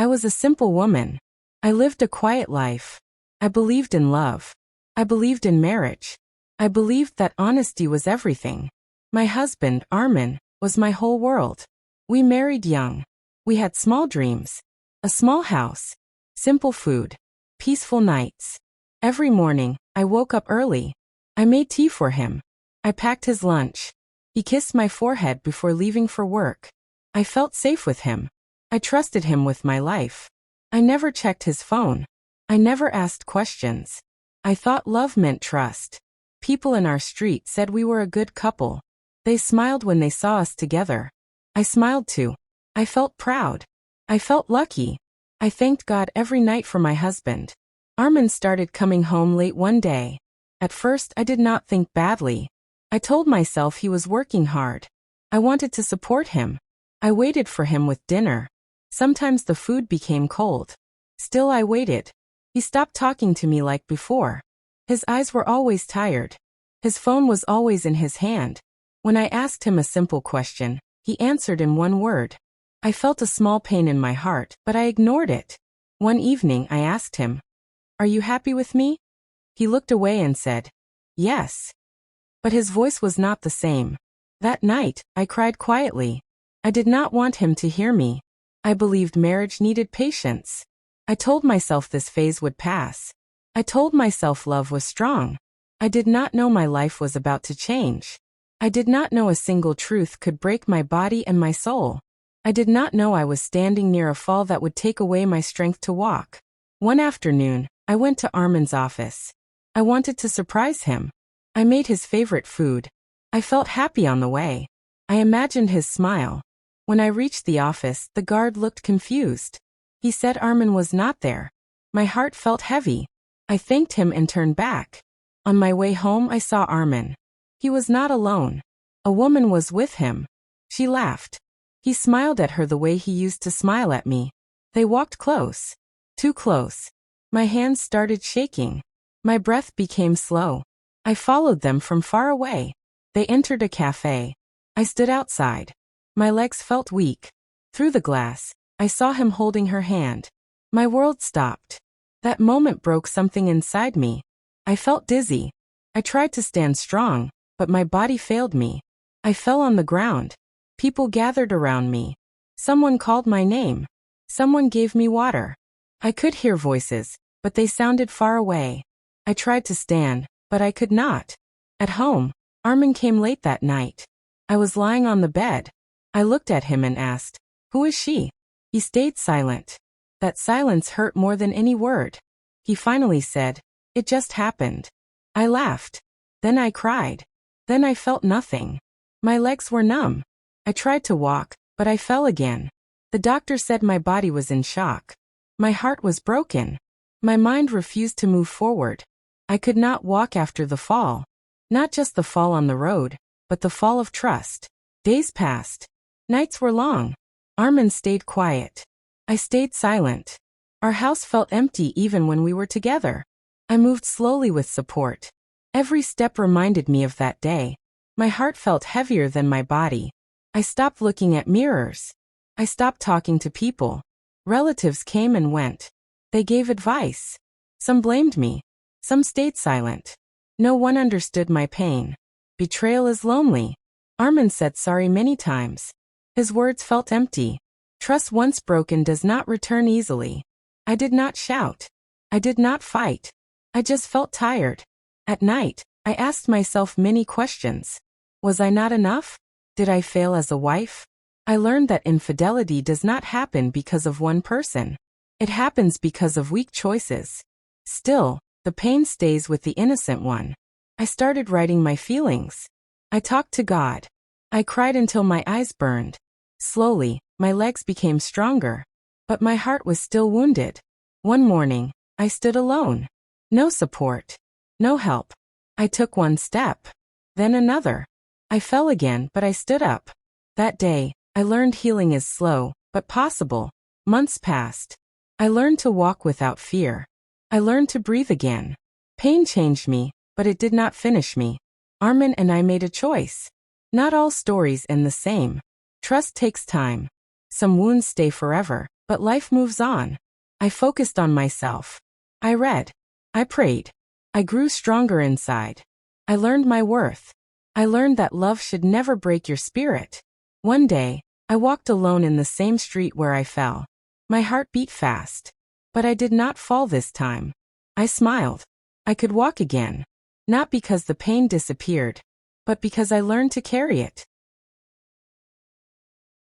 I was a simple woman. I lived a quiet life. I believed in love. I believed in marriage. I believed that honesty was everything. My husband, Armin, was my whole world. We married young. We had small dreams. A small house. Simple food. Peaceful nights. Every morning, I woke up early. I made tea for him. I packed his lunch. He kissed my forehead before leaving for work. I felt safe with him. I trusted him with my life. I never checked his phone. I never asked questions. I thought love meant trust. People in our street said we were a good couple. They smiled when they saw us together. I smiled too. I felt proud. I felt lucky. I thanked God every night for my husband. Armin started coming home late one day. At first, I did not think badly. I told myself he was working hard. I wanted to support him. I waited for him with dinner. Sometimes the food became cold. Still I waited. He stopped talking to me like before. His eyes were always tired. His phone was always in his hand. When I asked him a simple question, he answered in one word. I felt a small pain in my heart, but I ignored it. One evening I asked him, "Are you happy with me?" He looked away and said, "Yes." But his voice was not the same. That night, I cried quietly. I did not want him to hear me. I believed marriage needed patience. I told myself this phase would pass. I told myself love was strong. I did not know my life was about to change. I did not know a single truth could break my body and my soul. I did not know I was standing near a fall that would take away my strength to walk. One afternoon, I went to Armin's office. I wanted to surprise him. I made his favorite food. I felt happy on the way. I imagined his smile. When I reached the office, the guard looked confused. He said Armin was not there. My heart felt heavy. I thanked him and turned back. On my way home, I saw Armin. He was not alone. A woman was with him. She laughed. He smiled at her the way he used to smile at me. They walked close. Too close. My hands started shaking. My breath became slow. I followed them from far away. They entered a cafe. I stood outside. My legs felt weak. Through the glass, I saw him holding her hand. My world stopped. That moment broke something inside me. I felt dizzy. I tried to stand strong, but my body failed me. I fell on the ground. People gathered around me. Someone called my name. Someone gave me water. I could hear voices, but they sounded far away. I tried to stand, but I could not. At home, Armin came late that night. I was lying on the bed. I looked at him and asked, "Who is she?" He stayed silent. That silence hurt more than any word. He finally said, "It just happened." I laughed. Then I cried. Then I felt nothing. My legs were numb. I tried to walk, but I fell again. The doctor said my body was in shock. My heart was broken. My mind refused to move forward. I could not walk after the fall. Not just the fall on the road, but the fall of trust. Days passed. Nights were long. Armin stayed quiet. I stayed silent. Our house felt empty even when we were together. I moved slowly with support. Every step reminded me of that day. My heart felt heavier than my body. I stopped looking at mirrors. I stopped talking to people. Relatives came and went. They gave advice. Some blamed me. Some stayed silent. No one understood my pain. Betrayal is lonely. Armin said sorry many times. His words felt empty. Trust once broken does not return easily. I did not shout. I did not fight. I just felt tired. At night, I asked myself many questions. Was I not enough? Did I fail as a wife? I learned that infidelity does not happen because of one person. It happens because of weak choices. Still, the pain stays with the innocent one. I started writing my feelings. I talked to God. I cried until my eyes burned. Slowly, my legs became stronger. But my heart was still wounded. One morning, I stood alone. No support. No help. I took one step. Then another. I fell again, but I stood up. That day, I learned healing is slow, but possible. Months passed. I learned to walk without fear. I learned to breathe again. Pain changed me, but it did not finish me. Armin and I made a choice. Not all stories end the same. Trust takes time. Some wounds stay forever, But life moves on. I focused on myself. I read. I prayed. I grew stronger inside. I learned my worth. I learned that love should never break your spirit. One day, I walked alone in the same street where I fell. My heart beat fast. But I did not fall this time. I smiled. I could walk again. Not because the pain disappeared, but because I learned to carry it.